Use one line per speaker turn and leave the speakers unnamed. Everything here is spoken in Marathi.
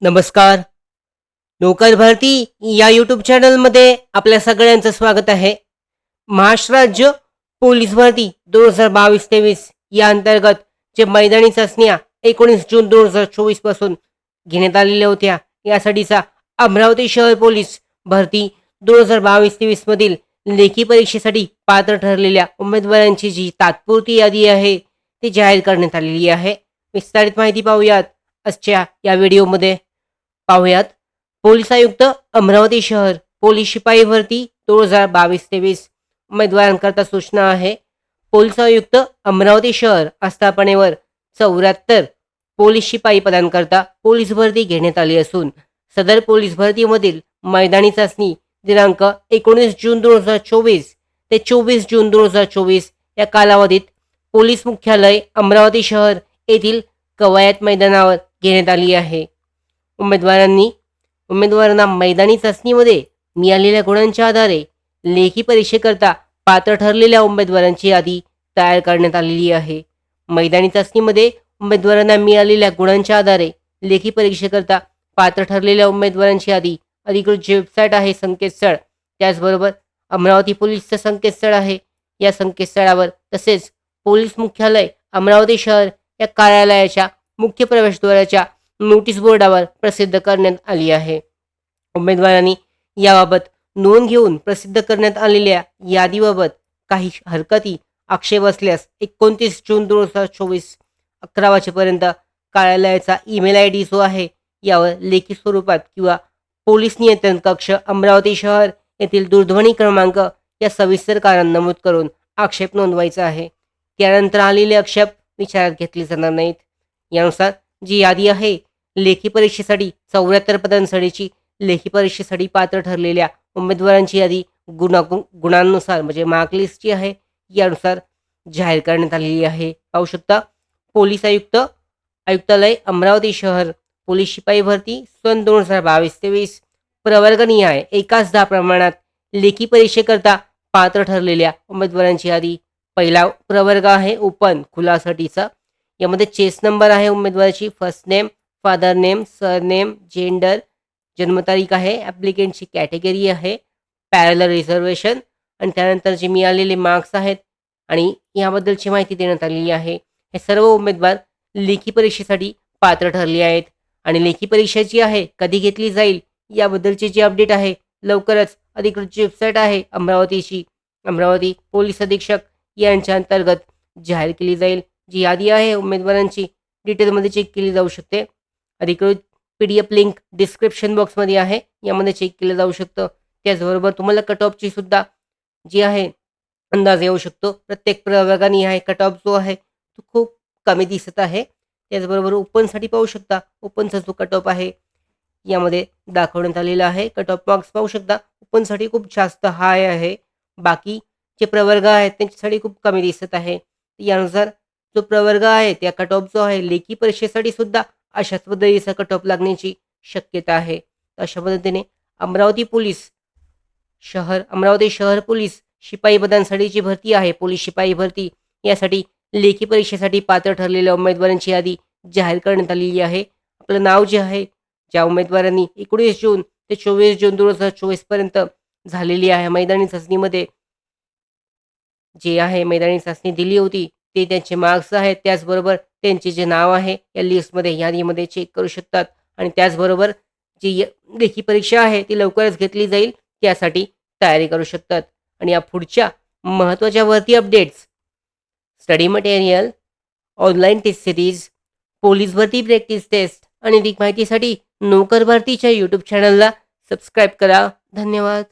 नमस्कार. नोकर भरती या यूट्यूब चॅनलमध्ये आपल्या सगळ्यांचं स्वागत आहे. महाराष्ट्र राज्य पोलीस भरती 2022-23 या अंतर्गत जे मैदानी चाचण्या 19 जून 2024 पासून घेण्यात आलेल्या होत्या, यासाठीचा अमरावती शहर पोलीस भरती 2022-23 मधील लेखी परीक्षेसाठी पात्र ठरलेल्या उमेदवारांची जी तात्पुरती यादी आहे ती जाहीर करण्यात आलेली आहे. विस्तारित माहिती पाहूयात आजच्या या व्हिडिओमध्ये. पाहुयात. पोलीस आयुक्त अमरावती शहर पोलीस शिपाई भरती 2022-23 उमेदवारांकरता सूचना आहे. पोलीस आयुक्त अमरावती शहर आस्थापनेवर 74 पोलीस शिपाई पदांकरता पोलीस भरती घेण्यात आली असून सदर पोलीस भरतीमधील मैदानी चाचणी दिनांक 19 जून 2024 ते 24 जून 2024 या कालावधीत पोलीस मुख्यालय अमरावती शहर येथील कवायत मैदानावर घेण्यात आली आहे. उमेदवारांना मैदानी चाचणीमध्ये मिळालेल्या गुणांच्या आधारे लेखी परीक्षेकरता पात्र ठरलेल्या उमेदवारांची यादी तयार करण्यात आलेली आहे. मैदानी चाचणीमध्ये उमेदवारांना मिळालेल्या गुणांच्या आधारे लेखी परीक्षेकरता पात्र ठरलेल्या उमेदवारांची यादी अधिकृत जे वेबसाईट आहे संकेतस्थळ, त्याचबरोबर अमरावती पोलीसचं संकेतस्थळ आहे, या संकेतस्थळावर तसेच पोलीस मुख्यालय अमरावती शहर या कार्यालयाच्या मुख्य प्रवेशद्वाराच्या नोटीस बोर्डावर प्रसिद्ध करण्यात आली आहे. उमेदवारांनी याबाबत नोंद घेऊन प्रसिद्ध करण्यात आलेल्या यादीबाबत काही हरकती आक्षेप असल्यास 29 जून 2024 11 वाजेपर्यंत कार्यालयाचा ईमेल ID जो आहे यावर लेखी स्वरूपात किंवा पोलीस नियंत्रण कक्ष अमरावती शहर येथील दूरध्वनी क्रमांक या सविस्तर कारण नमूद करून आक्षेप नोंदवायचा आहे. त्यानंतर आलेले आक्षेप विचारात घेतले जाणार नाहीत. यानुसार जी यादी आहे लेखी परीक्षेसाठी 74 पदांसाठीची लेखी परीक्षेसाठी पात्र ठरलेल्या उमेदवारांची यादी गुणांनुसार म्हणजे मार्कलिस्टची आहे, यानुसार जाहीर करण्यात आलेली आहे. पाहू शकता. पोलीस आयुक्तालय अमरावती शहर पोलीस शिपाई भरती सन 2022-23 प्रवर्गनिहाय एकाच 10 प्रमाणात लेखी परीक्षेकरता पात्र ठरलेल्या उमेदवारांची यादी. पहिला प्रवर्ग आहे ओपन खुलासाठीचा. यामध्ये चेस नंबर आहे उमेदवाराची, first name, father name, surname, gender, जन्मतारीख आहे, ॲप्लिकेंटची कॅटेगरी आहे, पॅरलल रिझर्वेशन आणि त्यानंतर जे मिळालेले मार्क्स आहेत आणि याबद्दलची माहिती देण्यात आलेली आहे. हे सर्व उमेदवार लेखी परीक्षेसाठी पात्र ठरले आहेत आणि लेखी परीक्षा जी आहे कधी घेतली जाईल याबद्दलची जी अपडेट आहे लवकरच अधिकृत जी वेबसाईट आहे अमरावती पोलीस अधीक्षक यांच्या अंतर्गत जाहीर केली जाईल. जी यादी आहे उमेदवारांची डिटेलमध्ये चेक केली जाऊ शकते. अधिकृत PDF लिंक डिस्क्रिप्शन बॉक्समध्ये आहे, यामध्ये चेक केलं जाऊ शकतं. त्याचबरोबर तुम्हाला कट ऑफची सुद्धा जी आहे अंदाज येऊ शकतो. प्रत्येक प्रवर्गाने आहे कट ऑफ जो आहे तो खूप कमी दिसत आहे. त्याचबरोबर ओपनसाठी पाहू शकता, ओपनचा जो कट ऑफ आहे यामध्ये दाखवण्यात आलेला आहे. कट ऑफ मार्क्स पाहू शकता, ओपनसाठी खूप जास्त हाय आहे, बाकी जे प्रवर्ग आहेत त्यांच्यासाठी खूप कमी दिसत आहे. यानुसार जो प्रवर्ग आहे त्या कट ऑफ जो आहे लेखी परीक्षेसाठी सुद्धा अशाच पद्धतीचा कट ऑफ लागण्याची शक्यता आहे. अशा पद्धतीने अमरावती शहर पोलीस शिपाई पदांसाठीची भरती आहे पोलीस शिपाई भरती, यासाठी लेखी परीक्षेसाठी पात्र ठरलेल्या उमेदवारांची यादी जाहीर करण्यात आलेली आहे. आपलं नाव जे आहे ज्या उमेदवारांनी 19 जून ते 24 जून 2024 पर्यंत झालेली आहे मैदानी चाचणीमध्ये जे आहे मैदानी चाचणी दिली होती ते त्यांचे मार्क्स आहेत, त्याचबरोबर त्यांचे जे नाव आहे या लिस्टमध्ये यादीमध्ये चेक करू शकतात आणि त्याचबरोबर जी लेखी परीक्षा आहे ती लवकरच घेतली जाईल त्यासाठी तयारी करू शकतात. आणि या पुढच्या महत्त्वाच्या भरती updates, study material, online test series, police भरती प्रॅक्टिस टेस्ट आणि अधिक माहितीसाठी नोकर भरतीच्या यूट्यूब चॅनलला सबस्क्राईब करा. धन्यवाद.